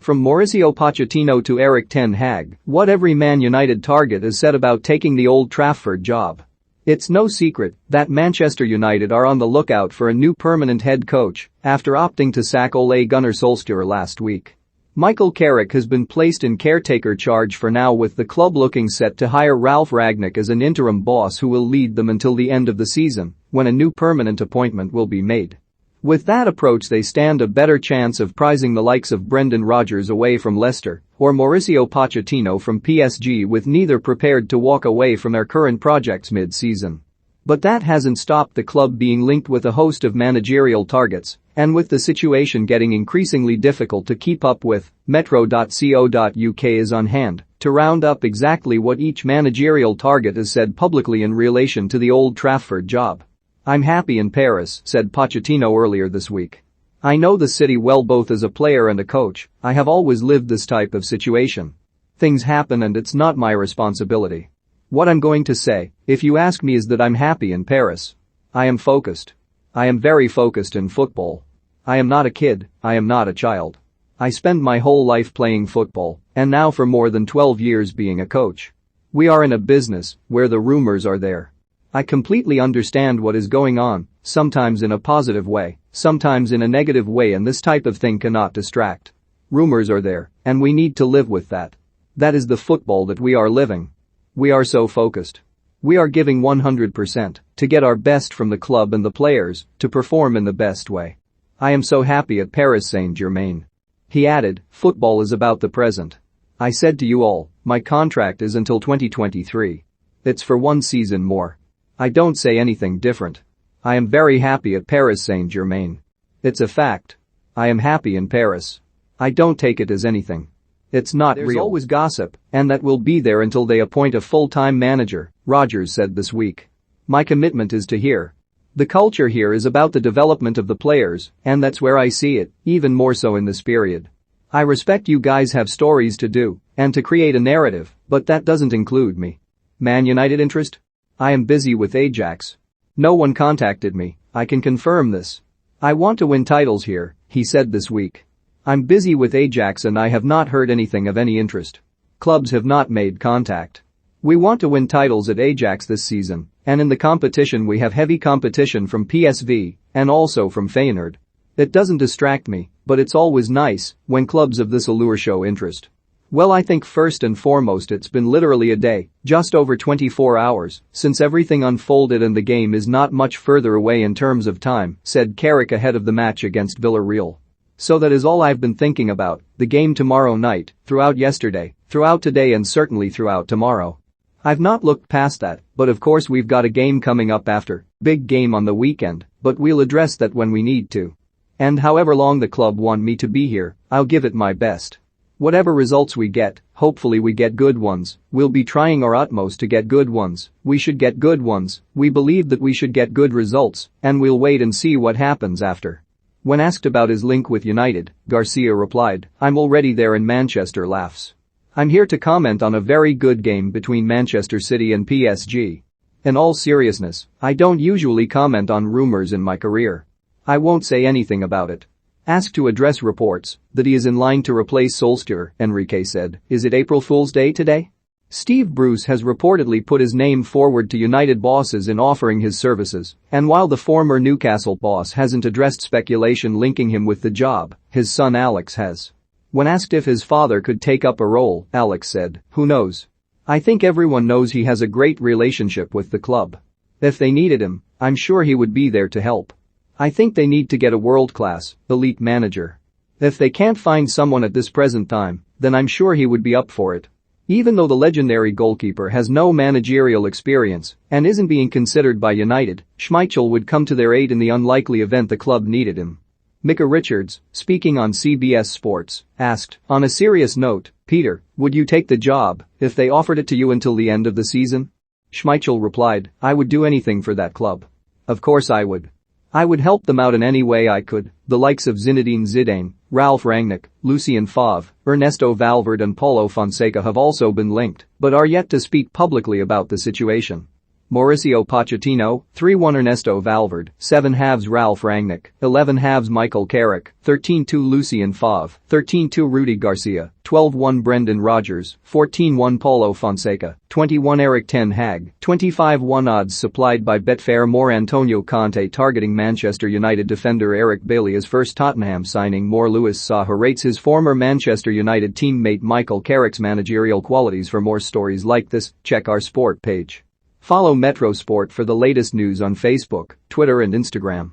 From Mauricio Pochettino to Erik Ten Hag, what every Man United target has said about taking the Old Trafford job. It's no secret that Manchester United are on the lookout for a new permanent head coach after opting to sack Ole Gunnar Solskjaer last week. Michael Carrick has been placed in caretaker charge for now, with the club looking set to hire Ralf Rangnick as an interim boss who will lead them until the end of the season, when a new permanent appointment will be made. With that approach, they stand a better chance of prizing the likes of Brendan Rodgers away from Leicester or Mauricio Pochettino from PSG, with neither prepared to walk away from their current projects mid-season. But that hasn't stopped the club being linked with a host of managerial targets, and with the situation getting increasingly difficult to keep up with, Metro.co.uk is on hand to round up exactly what each managerial target has said publicly in relation to the Old Trafford job. "I'm happy in Paris," said Pochettino earlier this week. "I know the city well, both as a player and a coach. I have always lived this type of situation. Things happen and it's not my responsibility. What I'm going to say, if you ask me, is that I'm happy in Paris. I am focused. I am very focused in football. I am not a kid, I am not a child. I spend my whole life playing football, and now for more than 12 years being a coach. We are in a business where the rumors are there. I completely understand what is going on, sometimes in a positive way, sometimes in a negative way, and this type of thing cannot distract. Rumors are there, and we need to live with that. That is the football that we are living. We are so focused. We are giving 100% to get our best from the club and the players to perform in the best way. I am so happy at Paris Saint-Germain." He added, "Football is about the present. I said to you all, my contract is until 2023. It's for one season more. I don't say anything different. I am very happy at Paris Saint-Germain. It's a fact. I am happy in Paris. I don't take it as anything. It's not real. There's always gossip, and that will be there until they appoint a full-time manager," Rodgers said this week. "My commitment is to here. The culture here is about the development of the players, and that's where I see it, even more so in this period. I respect you guys have stories to do and to create a narrative, but that doesn't include me. Man United interest? I am busy with Ajax. No one contacted me, I can confirm this. I want to win titles here," he said this week. "I'm busy with Ajax and I have not heard anything of any interest. Clubs have not made contact. We want to win titles at Ajax this season, and in the competition we have heavy competition from PSV and also from Feyenoord. It doesn't distract me, but it's always nice when clubs of this allure show interest." Well, I think first and foremost it's been literally a day, just over 24 hours, since everything unfolded, and the game is not much further away in terms of time, said Carrick ahead of the match against Villarreal. "So that is all I've been thinking about, the game tomorrow night, throughout yesterday, throughout today and certainly throughout tomorrow. I've not looked past that, but of course we've got a game coming up after, big game on the weekend, but we'll address that when we need to. And however long the club want me to be here, I'll give it my best. Whatever results we get, hopefully we get good ones, we'll be trying our utmost to get good ones, we should get good ones, we believe that we should get good results, and we'll wait and see what happens after." When asked about his link with United, Garcia replied, "I'm already there in Manchester, laughs. I'm here to comment on a very good game between Manchester City and PSG. In all seriousness, I don't usually comment on rumors in my career. I won't say anything about it." Asked to address reports that he is in line to replace Solskjaer, Enrique said, "Is it April Fool's Day today?" Steve Bruce has reportedly put his name forward to United bosses in offering his services, and while the former Newcastle boss hasn't addressed speculation linking him with the job, his son Alex has. When asked if his father could take up a role, Alex said, "Who knows? I think everyone knows he has a great relationship with the club. If they needed him, I'm sure he would be there to help. I think they need to get a world-class, elite manager. If they can't find someone at this present time, then I'm sure he would be up for it." Even though the legendary goalkeeper has no managerial experience and isn't being considered by United, Schmeichel would come to their aid in the unlikely event the club needed him. Micah Richards, speaking on CBS Sports, asked, "On a serious note, Peter, would you take the job if they offered it to you until the end of the season?" Schmeichel replied, "I would do anything for that club. Of course I would. I would help them out in any way I could." The likes of Zinedine Zidane, Ralf Rangnick, Lucien Favre, Ernesto Valverde and Paulo Fonseca have also been linked, but are yet to speak publicly about the situation. Mauricio Pochettino, 3-1 Ernesto Valverde, 7 halves Ralf Rangnick, 11 halves Michael Carrick, 13-2 Lucien Favre, 13-2 Rudy Garcia, 12-1 Brendan Rodgers, 14-1 Paulo Fonseca, 21 Erik ten Hag, 25-1 odds supplied by Betfair. More Antonio Conte targeting Manchester United defender Eric Bailly as first Tottenham signing. More Louis Saha rates his former Manchester United teammate Michael Carrick's managerial qualities. For more stories like this, check our sport page. Follow Metro Sport for the latest news on Facebook, Twitter and Instagram.